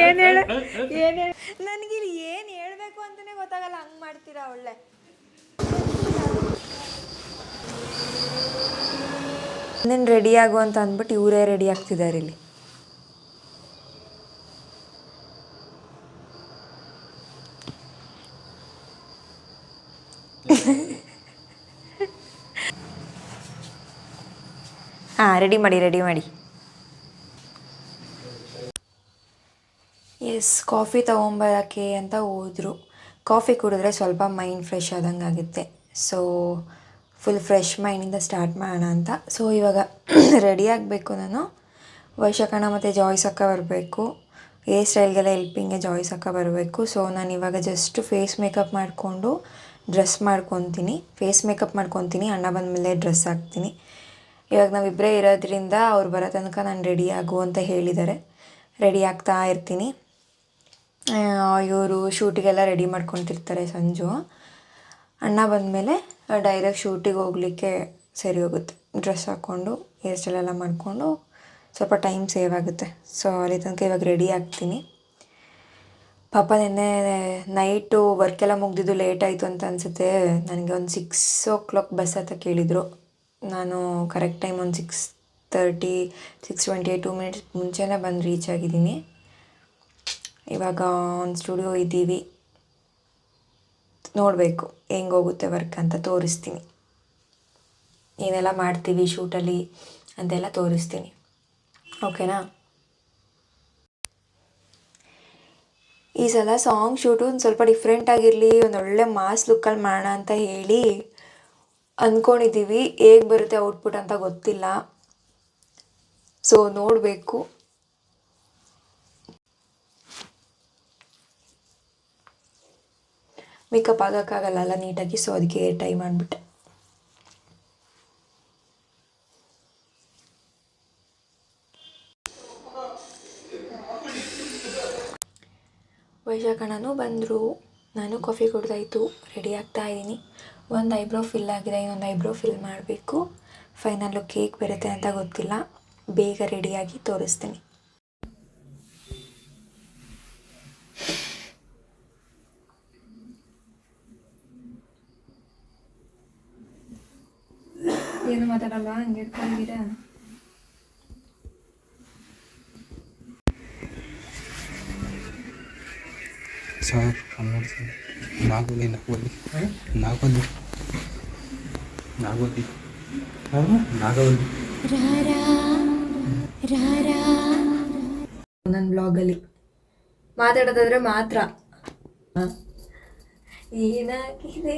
ಏನು ಹೇಳು ಏನು ಹೇಳು ನನಗಿಲ್ಲಿ ಏನು ಹೇಳಬೇಕು ಅಂತಲೇ ಗೊತ್ತಾಗಲ್ಲ, ಹಂಗೆ ಮಾಡ್ತೀರಾ ಒಳ್ಳೆ. ನೀನು ರೆಡಿ ಆಗು ಅಂತ ಅಂದ್ಬಿಟ್ಟು ಇವರೇ ರೆಡಿ ಆಗ್ತಿದ್ದಾರೆ ಇಲ್ಲಿ. ಹಾಂ, ರೆಡಿ ಮಾಡಿ. ಎಸ್, ಕಾಫಿ ತೊಗೊಂಬರೋಕ್ಕೆ ಅಂತ ಹೋದರು. ಕಾಫಿ ಕುಡಿದ್ರೆ ಸ್ವಲ್ಪ ಮೈಂಡ್ ಫ್ರೆಶ್ ಆದಂಗೆ ಆಗುತ್ತೆ. ಸೊ ಫುಲ್ ಫ್ರೆಶ್ ಮೈಂಡಿಂದ ಸ್ಟಾರ್ಟ್ ಮಾಡೋಣ ಅಂತ. ಸೊ ಇವಾಗ ರೆಡಿ ಆಗಬೇಕು. ನಾನು ವೈಶಾಖಣ್ಣ ಮತ್ತು ಜಾಯ್ಸ್ ಅಕ್ಕ ಬರಬೇಕು. ಹೇರ್ ಸ್ಟೈಲ್ಗೆಲ್ಲ ಹೆಲ್ಪಿಂಗ್ಗೆ ಜಾಯ್ಸ್ ಅಕ್ಕ ಬರಬೇಕು. ಸೊ ನಾನು ಇವಾಗ ಜಸ್ಟ್ ಫೇಸ್ ಮೇಕಪ್ ಮಾಡಿಕೊಂಡು ಡ್ರೆಸ್ ಮಾಡ್ಕೊತೀನಿ. ಅಣ್ಣ ಬಂದಮೇಲೆ ಡ್ರೆಸ್ ಹಾಕ್ತೀನಿ. ಇವಾಗ ನಾವಿಬ್ಬರೇ ಇರೋದ್ರಿಂದ ಅವ್ರು ಬರೋ ತನಕ ನಾನು ರೆಡಿ ಆಗು ಅಂತ ಹೇಳಿದ್ದಾರೆ. ರೆಡಿ ಆಗ್ತಾ ಇರ್ತೀನಿ. ಇವರು ಶೂಟಿಗೆಲ್ಲ ರೆಡಿ ಮಾಡ್ಕೊತಿರ್ತಾರೆ ಸಂಜು. ಅಣ್ಣ ಬಂದಮೇಲೆ ಡೈರೆಕ್ಟ್ ಶೂಟಿಗೆ ಹೋಗಲಿಕ್ಕೆ ಸರಿ ಹೋಗುತ್ತೆ. ಡ್ರೆಸ್ ಹಾಕ್ಕೊಂಡು ಹೇರ್ ಸ್ಟೈಲ್ ಎಲ್ಲ ಮಾಡಿಕೊಂಡು ಸ್ವಲ್ಪ ಟೈಮ್ ಸೇವ್ ಆಗುತ್ತೆ. ಸೊ ಅಲ್ಲಿ ತನಕ ಇವಾಗ ರೆಡಿ ಆಗ್ತೀನಿ. ಪಾಪ ನೆನ್ನೆ ನೈಟು ವರ್ಕೆಲ್ಲ ಮುಗಿದಿದ್ದು ಲೇಟ್ ಆಯಿತು ಅಂತ ಅನಿಸುತ್ತೆ. ನನಗೆ ಒಂದು 6 o'clock ಬಸ್ ಅಂತ ಕೇಳಿದರು. ನಾನು ಕರೆಕ್ಟ್ ಟೈಮ್ ಒಂದು 6:30, 6:28 2 minutes ಮುಂಚೆನೇ ಬಂದು ರೀಚ್ ಆಗಿದ್ದೀನಿ. ಇವಾಗ ಒಂದು ಸ್ಟುಡಿಯೋ ಇದ್ದೀವಿ, ನೋಡಬೇಕು ಹೆಂಗೆ ಹೋಗುತ್ತೆ ವರ್ಕ್ ಅಂತ ತೋರಿಸ್ತೀನಿ. ಏನೆಲ್ಲ ಮಾಡ್ತೀವಿ ಶೂಟಲ್ಲಿ ಅಂತೆಲ್ಲ ತೋರಿಸ್ತೀನಿ. ಓಕೆನಾ? ಈ ಸಲ ಸಾಂಗ್ ಶೂಟು ಒಂದು ಸ್ವಲ್ಪ ಡಿಫ್ರೆಂಟಾಗಿರಲಿ, ಒಂದು ಒಳ್ಳೆ ಮಾಸ್ ಲುಕ್ಕಲ್ಲಿ ಮಾಡೋಣ ಅಂತ ಹೇಳಿ ಅಂದ್ಕೊಂಡಿದ್ದೀವಿ. ಹೇಗೆ ಬರುತ್ತೆ ಔಟ್ಪುಟ್ ಅಂತ ಗೊತ್ತಿಲ್ಲ. ಸೊ ನೋಡಬೇಕು. ಮೇಕಪ್ ಆಗೋಕ್ಕಾಗಲ್ಲ ನೀಟಾಗಿ. ಸೊ ಅದಕ್ಕೆ ಟ್ರೈ ಮಾಡಿಬಿಟ್ಟೆ. ವೈಶಾಖಣ್ಣನೂ ಬಂದರು. ನಾನು ಕಾಫಿ ಕುಡ್ದಾಯಿತು, ರೆಡಿ ಆಗ್ತಾ ಇದ್ದೀನಿ. ಒಂದು ಐಬ್ರೋ ಫಿಲ್ ಆಗಿದೆ, ಇನ್ನೊಂದು ಐಬ್ರೋ ಫಿಲ್ ಮಾಡಬೇಕು. ಫೈನಲ್ಲು ಕೇಕ್ ಬರುತ್ತೆ ಅಂತ ಗೊತ್ತಿಲ್ಲ. ಬೇಗ ರೆಡಿಯಾಗಿ ತೋರಿಸ್ತೀನಿ. ಏನು ಮಾತಾಡಲ್ಲ, ಹಂಗೆ ಇಟ್ಕೊಂಡಿದ್ದೀರಾ? ಸರ್ ನಾಗೋಲಿ ನನ್ನ ಬ್ಲಾಗಲ್ಲಿ ಮಾತಾಡೋದಾದ್ರೆ ಮಾತ್ರ ಏನಾಗಿದೆ.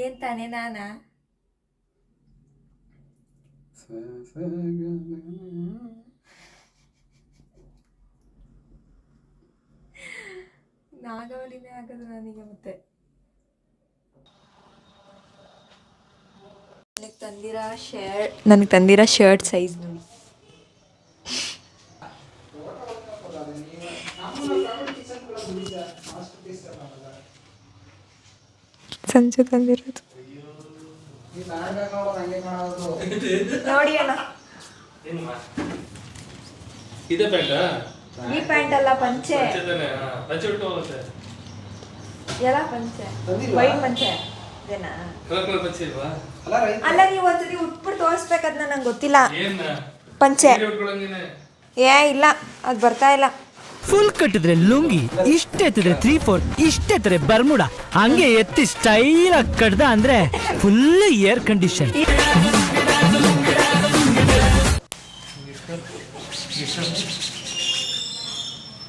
ಏನ್ ತಾನೇ ನಾನಾ? ನಾಗವಲ್ಲಿನೇ ಆಗೋದು ನನಗೆ. ಮತ್ತೆ ನನಗೆ ತಂದಿರೋ ಶರ್ಟ್ ಸೈಜ್ ನೋಡಿ. ಸಂಜೆ ತಂದಿರೋದು ನೋಡಿ ಅಣ್ಣ. ಈ ಪ್ಯಾಂಟ್ ಅಲ್ಲ, ಪಂಚೆ. ಎಲ್ಲ ಪಂಚೆ, ವೈಟ್ ಪಂಚೆ ಅಲ್ಲ. ನೀವು ಒಂದ್ಸತಿ ಉಟ್ಬಿಟ್ಟು ತೋರಿಸ್ಬೇಕದ್ನ, ನಂಗೆ ಗೊತ್ತಿಲ್ಲ. ಪಂಚೆ ಇಲ್ಲ, ಅದು ಬರ್ತಾ ಇಲ್ಲ. ಫುಲ್ ಕಟ್ಟಿದ್ರೆ ಲುಂಗಿ, ಇಷ್ಟ ಎತ್ತಿದ್ರೆ 3/4, ಇಷ್ಟ ಎತ್ತರೆ ಬರ್ಮುಡ, ಹಂಗೆ ಎತ್ತಿ ಸ್ಟೈಲ್ ಆಗಿ ಕಟ್ದ ಅಂದ್ರೆ ಫುಲ್ ಏರ್ ಕಂಡೀಷನ್.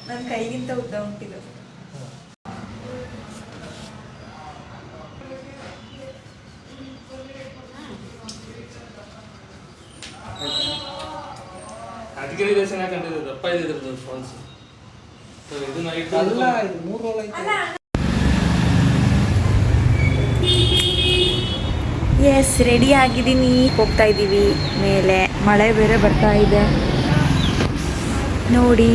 ನನ್ನ ಕೈಗಿಂತ ಉದ್ದ ಉಂಟಿದ್ದು. ಅದಕ್ಕೆ ದೇಶನ ಕಂಡಿದ್ದು ದಪ್ಪ ಇದ್ರದ್ದು ಫೋನ್ಸ್ ಇದು ನೈಟ್ ಅಲ್ಲ ಇದು 3 ರೋಲ್ ಐತೆ. ಎಸ್, ರೆಡಿ ಆಗಿದ್ದೀನಿ, ಹೋಗ್ತಾ ಇದ್ದೀವಿ ಮೇಲೆ. ಮಳೆ ಬೇರೆ ಬರ್ತಾ ಇದೆ ನೋಡಿ,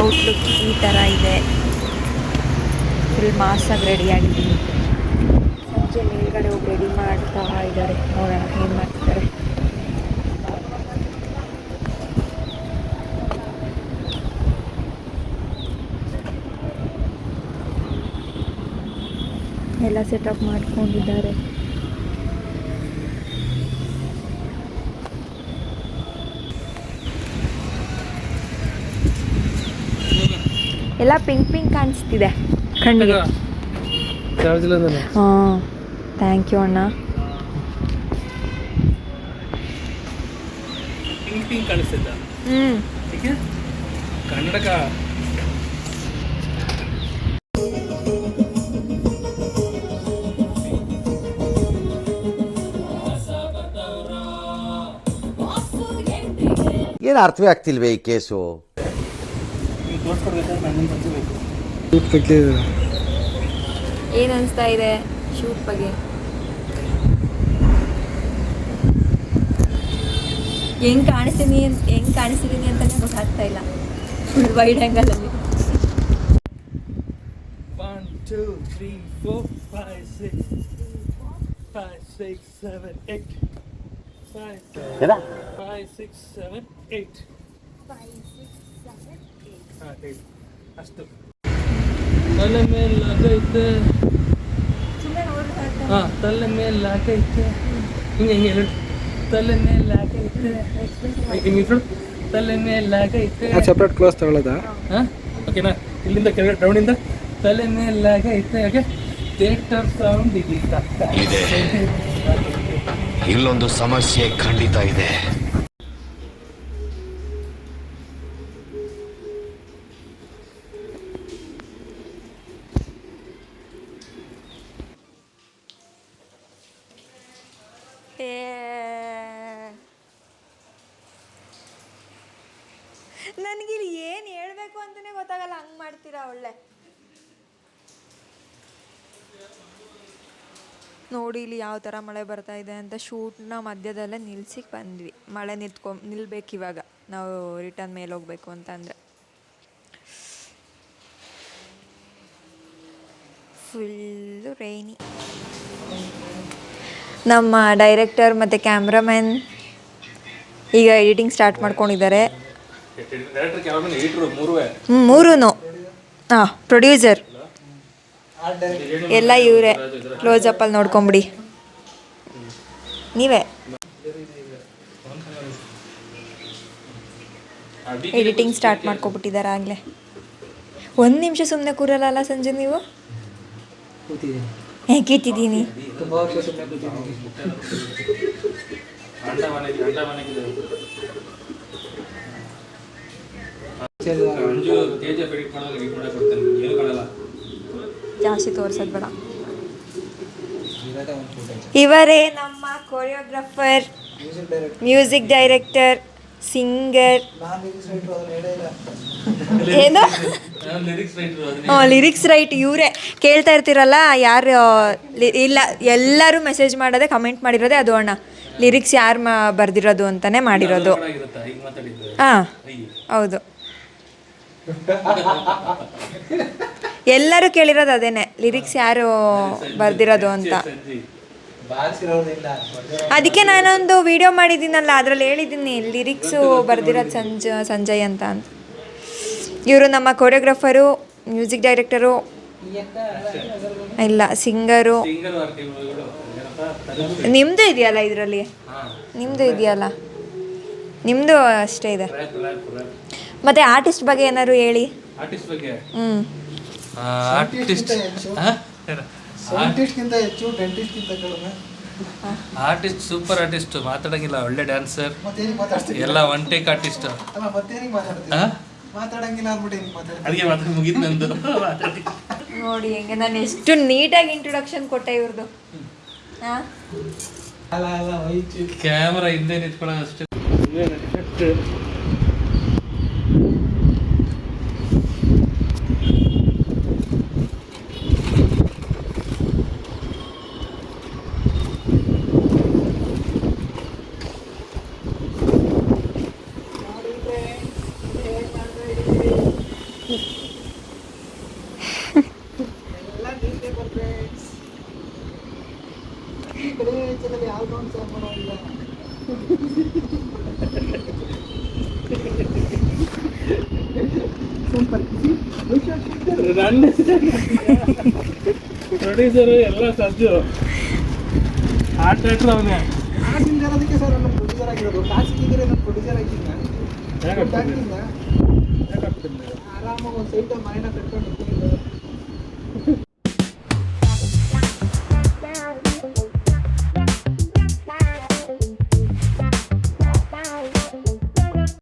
ಔಟ್ಲುಕ್ ಈ ಥರ ಇದೆ. ಫುಲ್ ಮಾಸಾಗಿ ರೆಡಿ ಆಗಿದ್ದೀನಿ. ಸಂಜೆ ಮೇಲ್ಗಡೆ ಹೋಗಿ ರೆಡಿ ಮಾಡ್ತಾ ಇದ್ದಾರೆ, ನೋಡೋಣ ಏನು ಮಾಡ್ತಿದ್ದಾರೆ. ಎಲ್ಲ ಸೆಟಪ್ ಮಾಡ್ಕೊಂಡಿದ್ದಾರೆ. ಎಲ್ಲ ಪಿಂಕ್ ಪಿಂಕ್ ಕಾಣಿಸ್ತಿದೆ ಕಣ್ಣಿಗೆ. ಹಾಂ, ಥ್ಯಾಂಕ್ ಯು ಅಣ್ಣ. ಪಿಂಕ್ ಪಿಂಕ್ ಕಾಣಿಸ್ತಿದ್ದ ಕನ್ನಡಕ. ಏನು ಅರ್ಥವೇ ಆಗ್ತಿಲ್ವೇ ಈ ಕೇಸು? ಏನು ಅನಿಸ್ತಾ ಇದೆ ಶೂಟ್ ಬಗ್ಗೆ? ಹೆಂಗೆ ಕಾಣಿಸ್ತಿದ್ದೀನಿ ಅಂತಲೇ ಗೊತ್ತಾಗ್ತಾ ಇಲ್ಲ ಫುಲ್ ವೈಡ್ ಆ್ಯಂಗಲಲ್ಲಿ. 1 2 3 4 5 6 5 6 7 8 5 6 7 8 ಅಷ್ಟು ತಲೆ ಮೇಲೆ ಆಗೈತೆ. ಹಾಂ, ತಲೆ ಮೇಲೆ ಆಗೈತೆ. ಹಿಂಗೆ ಹೇಳಿ, ತಲೆ ಮೇಲೆ ಆಗೈತೆ. ಹಿಂಗೆ ತಲೆ ಮೇಲೆ ಆಗೈತೆ. ಸಪ್ರೇಟ್ ಕ್ಲಾಸ್ ತಗೊಳ್ಳೋದಾ? ಹಾಂ, ಓಕೆನಾ? ಇಲ್ಲಿಂದ ಕೆಳಗಡೆ ರೌಂಡಿಂದ ತಲೆ ಮೇಲೆ ಆಗೈತೆ. ಹಾಗೆ ಥಿಯೇಟರ್ ಸೌಂಡ್ ಇದೆ. ಇಲ್ಲೊಂದು ಸಮಸ್ಯೆ ಖಂಡಿತ ಇದೆ. ನನಗಿಲ್ಲಿ ಏನು ಹೇಳ್ಬೇಕು ಅಂತಲೇ ಗೊತ್ತಾಗಲ್ಲ, ಹಂಗೆ ಮಾಡ್ತೀರಾ. ಒಳ್ಳೆ ನೋಡಿ ಇಲ್ಲಿ ಯಾವ ಥರ ಮಳೆ ಬರ್ತಾ ಇದೆ ಅಂತ. ಶೂಟ್ನ ಮಧ್ಯದಲ್ಲೇ ನಿಲ್ಸಿ ಬಂದ್ವಿ. ಮಳೆ ನಿಲ್ಬೇಕು ಇವಾಗ, ನಾವು ರಿಟರ್ನ್ ಮೇಲೆ ಹೋಗ್ಬೇಕು ಅಂತ ಅಂದರೆ. Full rainy. ನಮ್ಮ ಡೈರೆಕ್ಟರ್ ಮತ್ತು ಕ್ಯಾಮ್ರಾಮನ್ ಈಗ ಎಡಿಟಿಂಗ್ ಸ್ಟಾರ್ಟ್ ಮಾಡ್ಕೊಂಡಿದ್ದಾರೆ. ಮೂರೂ ಹಾಂ, ಪ್ರೊಡ್ಯೂಸರ್ ಎಲ್ಲ ಇವರೇ. ಕ್ಲೋಸಪ್ಪಲ್ಲಿ ನೋಡ್ಕೊಂಬಿಡಿ ನೀವೇ. ಎಡಿಟಿಂಗ್ ಸ್ಟಾರ್ಟ್ ಮಾಡ್ಕೊಬಿಟ್ಟಿದ್ದಾರೆ ಆಗಲೇ. 1 ನಿಮಿಷ ಸುಮ್ಮನೆ ಕೂರಲ್ಲ ಸಂಜೆ ನೀವು? ಕೂತಿದ್ದೀನಿ. ಜಾಸ್ತಿ ತೋರ್ಸೋದು ಬೇಡ. ಇವರೇ ನಮ್ಮ ಕೊರಿಯೋಗ್ರಾಫರ್, ಮ್ಯೂಸಿಕ್ ಡೈರೆಕ್ಟರ್, ಸಿಂಗರ್. ಏನು? ಲಿರಿಕ್ಸ್ ರೈಟ್ ಇವರೇ. ಕೇಳ್ತಾ ಇರ್ತೀರಲ್ಲ ಯಾರು ಇಲ್ಲ, ಎಲ್ಲರೂ ಮೆಸೇಜ್ ಮಾಡೋದೇ, ಕಮೆಂಟ್ ಮಾಡಿರೋದೇ ಅದು ಅಣ್ಣ. ಲಿರಿಕ್ಸ್ ಯಾರು ಬರ್ದಿರೋದು ಅಂತಲೇ ಮಾಡಿರೋದು. ಹಾಂ, ಹೌದು. ಎಲ್ಲರೂ ಕೇಳಿರೋದು ಅದೇನೆ, ಲಿರಿಕ್ಸ್ ಯಾರು ಬರ್ದಿರೋದು ಅಂತ. ಅದಕ್ಕೆ ನಾನೊಂದು ವಿಡಿಯೋ ಮಾಡಿದ್ದೀನಲ್ಲ, ಅದರಲ್ಲಿ ಹೇಳಿದ್ದೀನಿ ಲಿರಿಕ್ಸು ಬರ್ದಿರೋದು ಸಂಜಯ್ ಅಂತ. ಇವರು ನಮ್ಮ ಕೊರಿಯೋಗ್ರಾಫರು, ಮ್ಯೂಸಿಕ್ ಡೈರೆಕ್ಟರು, ಇಲ್ಲ ಸಿಂಗರು. ನಿಮ್ಮದು ಇದೆಯಲ್ಲ ಇದರಲ್ಲಿ, ನಿಮ್ಮದು ಇದೆಯಲ್ಲ, ನಿಮ್ಮದು ಅಷ್ಟೇ ಇದೆ. ಮತ್ತು ಆರ್ಟಿಸ್ಟ್ ಬಗ್ಗೆ ಏನಾದ್ರು ಹೇಳಿ. ಆರ್ಟಿಸ್ಟ್ ಸೂಪರ್ ಆರ್ಟಿಸ್ಟ್, ಮಾತಾಡಂಗಿಲ್ಲ, ಒಳ್ಳೆ ಡ್ಯಾನ್ಸರ್, ಎಲ್ಲ ಒನ್ ಟೇಕ್ ಆರ್ಟಿಸ್ಟ್. ಅದಕ್ಕೆ ಮಾತಾಡಿ ಮುಗಿತು ನಂದು. ನೋಡಿ ಹೆಂಗೆ ನಾನು ಎಷ್ಟು ನೀಟಾಗಿ ಇಂಟ್ರೊಡಕ್ಷನ್ ಕೊಟ್ಟೆ ಇವ್ರದ್ದು. ಕ್ಯಾಮರಾ ಹಿಂದೆ ನಿಂತ್ಕೊಳ್ಳೋ ಅಷ್ಟೇ. ಪ್ರೊಡ್ಯೂಸರು ಎಲ್ಲ ಸಜ್ಜು ಆರ್ಟ್ ಡೈರೆಕ್ಟ್ರ್ ಅವನೇ. ಅದಕ್ಕೆ ಸರ್ ನನ್ನ ಪ್ರೊಡ್ಯೂಸರ್ ಆಗಿರೋದು. ಕಾಸು ಸಿಕ್ಕಿದ್ರೆ ನಾನು ಪ್ರೊಡ್ಯೂಸರ್ ಆಗಿದ್ದ ಹೇಗೆ ಆರಾಮಾಗಿ ಒಂದು ಸೈಟ್ ಮನೆನ ಕಟ್ಕೊಂಡು